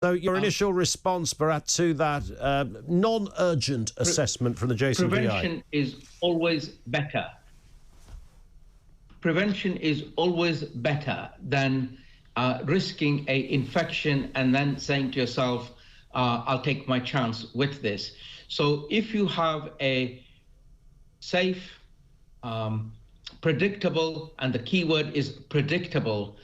So your initial response, Bharat, to that non-urgent assessment from the JCVI? Prevention is always better. Prevention is always better than risking an infection and then saying to yourself, I'll take my chance with this. So if you have a safe, predictable, and the key word is predictable,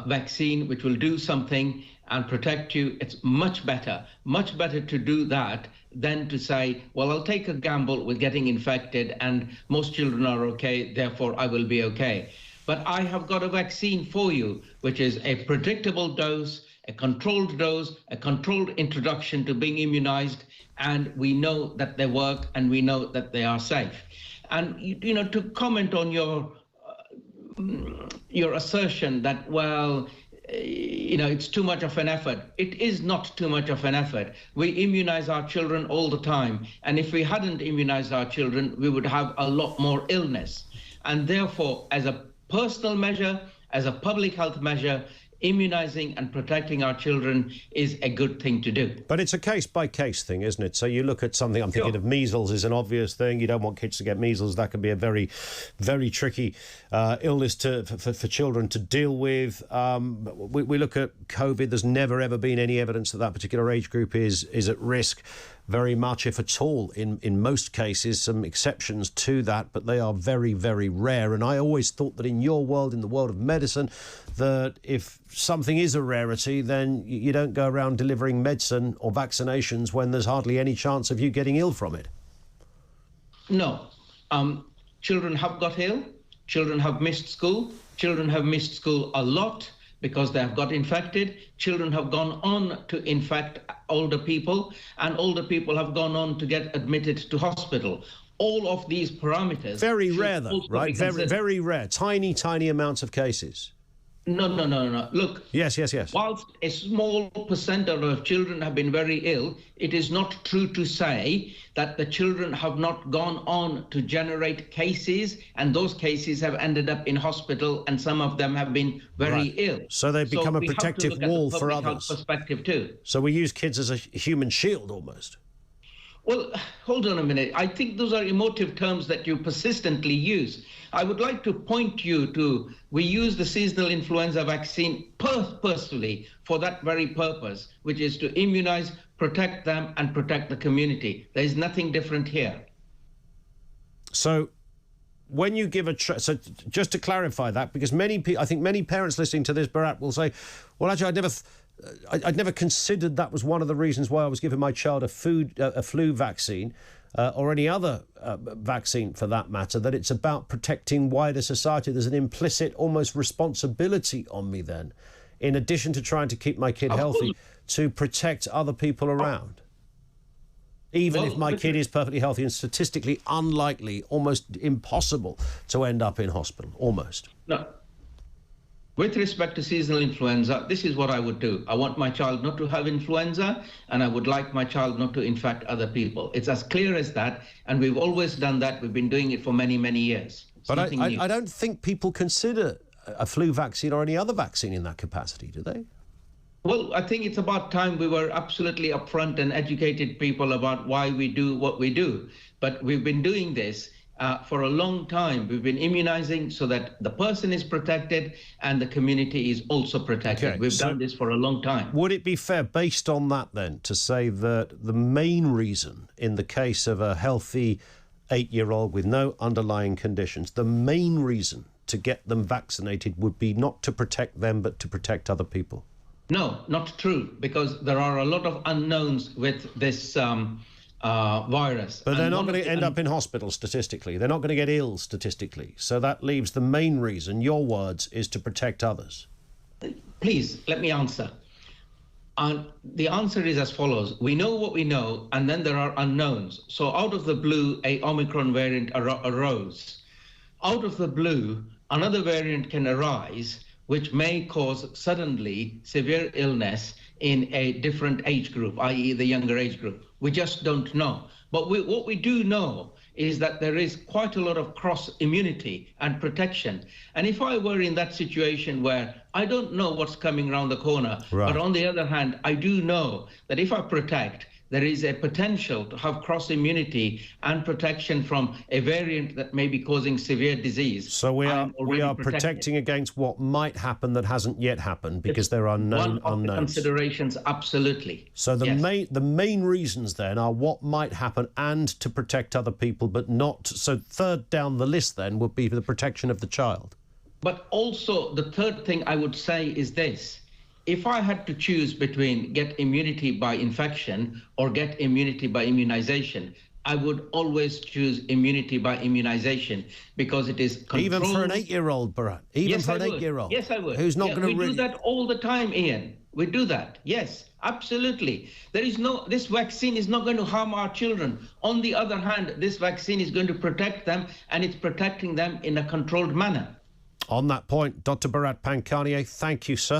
vaccine which will do something and protect you, it's much better to do that than to say, well, I'll take a gamble with getting infected and most children are okay, therefore I will be okay. But I have got a vaccine for you, which is a predictable dose, a controlled introduction to being immunized, and we know that they work and we know that they are safe. And, you know, to comment on your assertion that, well, you know, it's too much of an effort. It is not too much of an effort. We immunize our children all the time. And if we hadn't immunized our children, we would have a lot more illness. And therefore, as a personal measure, as a public health measure, immunizing and protecting our children is a good thing to do. But it's a case-by-case thing, isn't it? So you look at something, I'm thinking of measles is an obvious thing. You don't want kids to get measles. That can be a very, very tricky illness for children to deal with. We look at COVID. There's never, ever been any evidence that that particular age group is at risk very much, if at all, in most cases. Some exceptions to that, but they are very, very rare. And I always thought that in your world, in the world of medicine, that if something is a rarity, then you don't go around delivering medicine or vaccinations when there's hardly any chance of you getting ill from it. No. Children have got ill. Children have missed school. Children have missed school a lot because they have got infected. Children have gone on to infect older people, and older people have gone on to get admitted to hospital. All of these parameters... Very rare, though, right? Very, very rare. Tiny, tiny amounts of cases. No. Look. Yes. Whilst a small percentage of children have been very ill, it is not true to say that the children have not gone on to generate cases, and those cases have ended up in hospital, and some of them have been very ill. So they become a protective wall for others. Perspective too. So we use kids as a human shield almost. Well, hold on a minute. I think those are emotive terms that you persistently use. I would like to point you to, we use the seasonal influenza vaccine personally for that very purpose, which is to immunize, protect them, and protect the community. There is nothing different here. So when you give so just to clarify that, because I think many parents listening to this, Bharat, will say, well, actually, I'd never considered that was one of the reasons why I was giving my child a flu vaccine or any other vaccine for that matter, that it's about protecting wider society. There's an implicit almost responsibility on me then, in addition to trying to keep my kid healthy, to protect other people around. Even if my kid is perfectly healthy and statistically unlikely, almost impossible to end up in hospital, almost. No. With respect to seasonal influenza, this is what I would do. I want my child not to have influenza, and I would like my child not to infect other people. It's as clear as that, and we've always done that. We've been doing it for many, many years. But I don't think people consider a flu vaccine or any other vaccine in that capacity, do they? Well, I think it's about time we were absolutely upfront and educated people about why we do what we do. But we've been doing this for a long time. We've been immunizing so that the person is protected and the community is also protected. Okay, we've done this for a long time. Would it be fair, based on that then, to say that the main reason in the case of a healthy 8-year-old with no underlying conditions, the main reason to get them vaccinated would be not to protect them but to protect other people? No, not true, because there are a lot of unknowns with this virus. But they're not going to end up in hospital statistically. They're not going to get ill statistically. So that leaves the main reason, your words, is to protect others. Please, let me answer. The answer is as follows. We know what we know, and then there are unknowns. So out of the blue, a Omicron variant arose. Out of the blue, another variant can arise, which may cause suddenly severe illness in a different age group, i.e. the younger age group. We just don't know. But what we do know is that there is quite a lot of cross immunity and protection. And if I were in that situation where I don't know what's coming around the corner, Right. but on the other hand, I do know that if I protect, there is a potential to have cross immunity and protection from a variant that may be causing severe disease. So we I'm already are protected. protecting against what might happen that hasn't yet happened, because there are known One of the unknowns. considerations, absolutely. So the Yes. main reasons then are what might happen and to protect other people, but not. So third down the list then would be the protection of the child. But also the third thing I would say is this. If I had to choose between get immunity by infection or get immunity by immunization, I would always choose immunity by immunization because it is controlled. Even for an 8-year-old, Bharat. Even Yes, for I an would. 8-year-old. Yes, I would. Who's not Yeah, going to we do that all the time, Ian. We do that. Yes, absolutely. This vaccine is not going to harm our children. On the other hand, this vaccine is going to protect them, and it's protecting them in a controlled manner. On that point, Dr. Bharat Pankhania, thank you, sir.